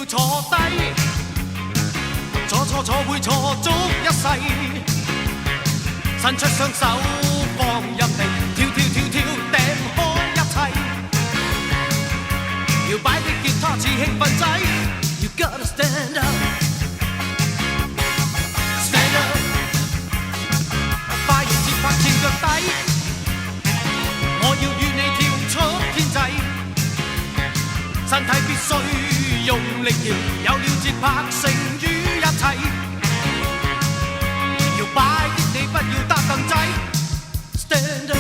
坐低，坐錯坐會錯足一世。伸出雙手放任地跳跳跳跳掟開一切。搖擺的吉他似興奮劑 ，You gotta stand up， stand up。快用節拍墊腳底，我要與你跳出天際。身體必須用力搖，有了節拍勝於一切。搖擺的你不要擔凳仔 ，stand up，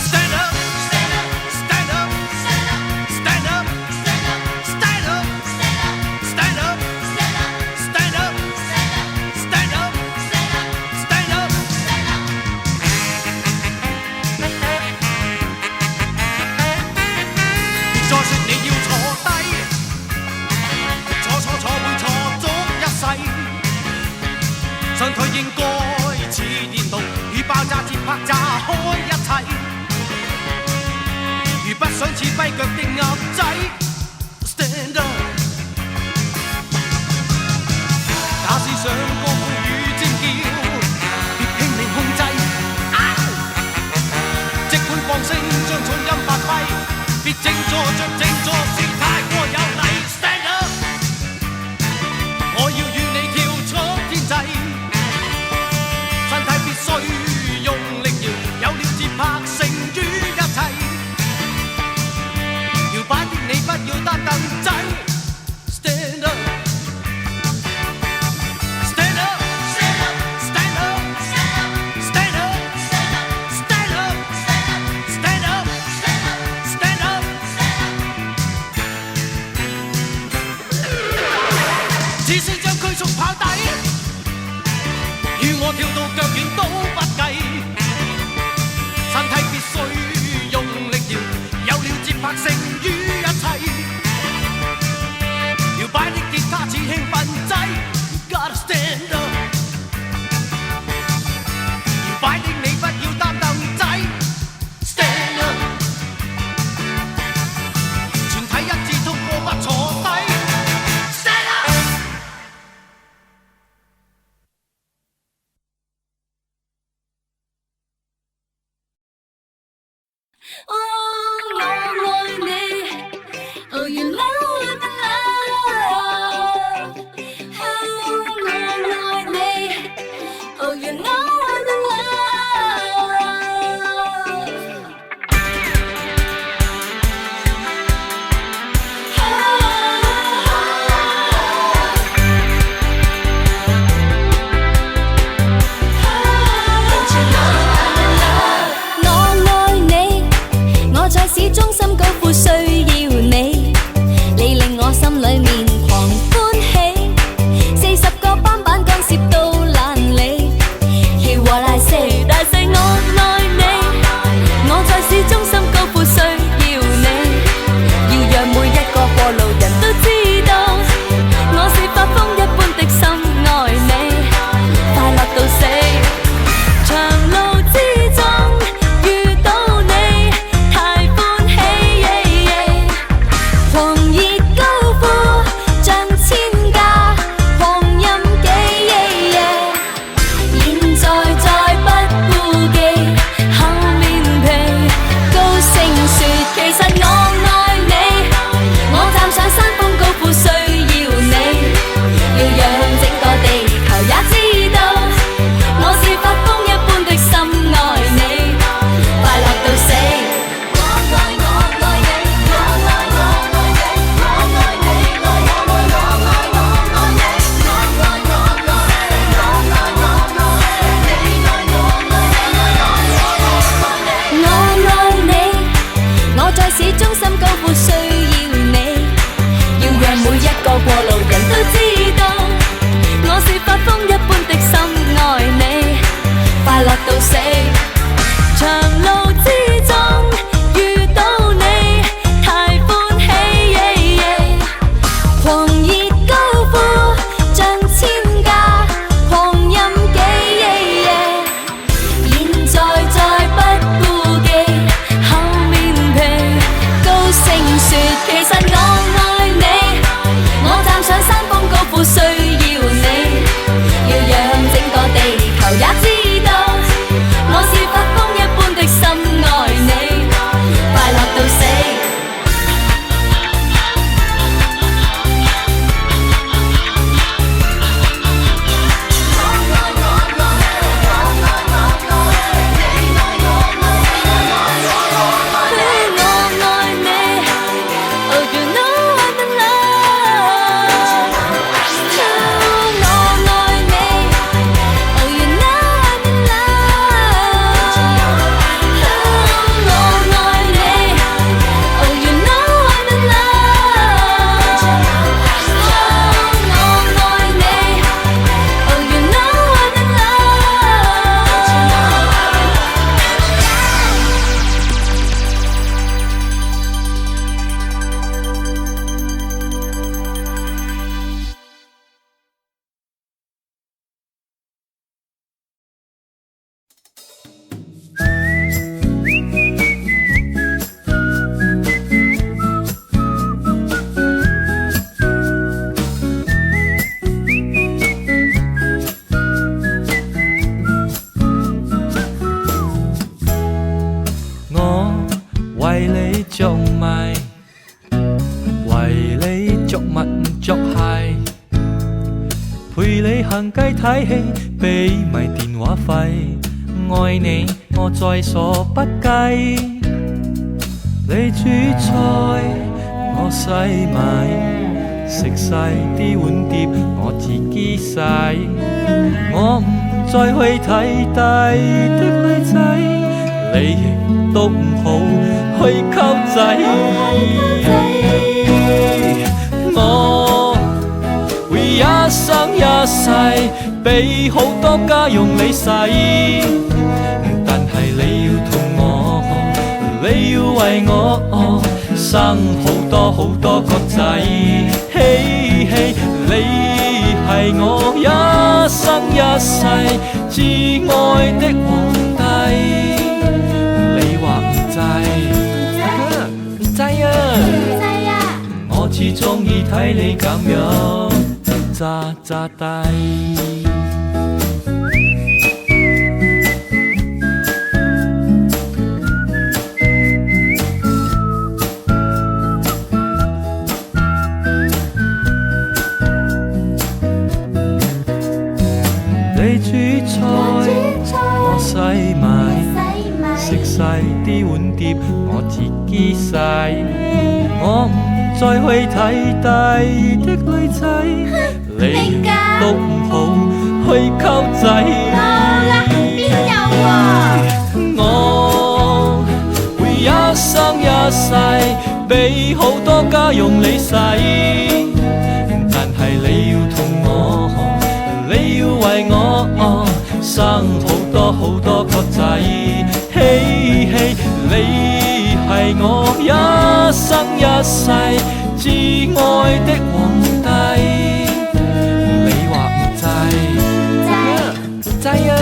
stand up， stand up， stand up， stand up， stand up， stand up， stand up， stand up， stand up。再說你要坐低，坐錯坐會錯足一世。雙腿應該似電動，與爆炸節拍炸開一切。如不想似跛腳的鴨仔 ，stand up。假使想高呼與尖叫，別拼命控制，即管放聲將重音發揮，別靜坐着靜坐是太過有禮 ，stand up。我要與你跳出天際。必須用力搖，有了節拍勝於一切。搖擺的你不要擔凳仔 ，stand up， stand up， stand up， stand up， stand up， stand up， stand up， stand up。只是將拘束跑底。與我跳到腳軟都不計，身體必須用力搖，有了節拍勝於一切。搖擺的吉他似興奮劑 ，You gotta stand up。搖擺的你不要擔凳仔 ，stand up。全體一致通過不坐低。說其實我愛你行街睇戲，俾埋電話費。愛你我在所不計，你煮菜我洗埋，食晒啲碗碟我自己洗。我唔再去睇低的女仔，你亦都唔好去溝仔。我會一生一世俾好多家用你使，但係你要同我，你要為我生好多好多個仔。嘿嘿，你係我一生一世至愛的皇帝，你話唔制？唔制啊！我至鍾意睇你咁樣詐詐低。你煮菜我洗埋，食晒啲碗碟我自己洗。我唔再去睇低的女仔，你都唔好去溝仔。邊有啊？我會一生一世俾好多家用你使，但係你要同我，你要為我生好多好多個仔。嘿嘿，你係我一生一世至愛的皇帝，你話唔制？唔制啊！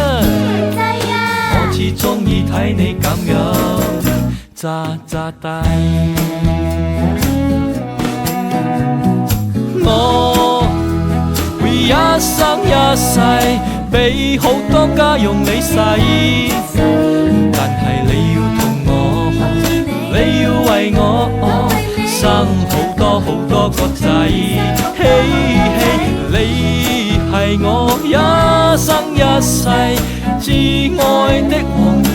我至鍾意睇你咁樣詐詐低。我會一生一世俾好多家用你使，但係你要同我，你要為我生好多好多個仔。嘿嘿，你係我一生一世至愛的皇帝。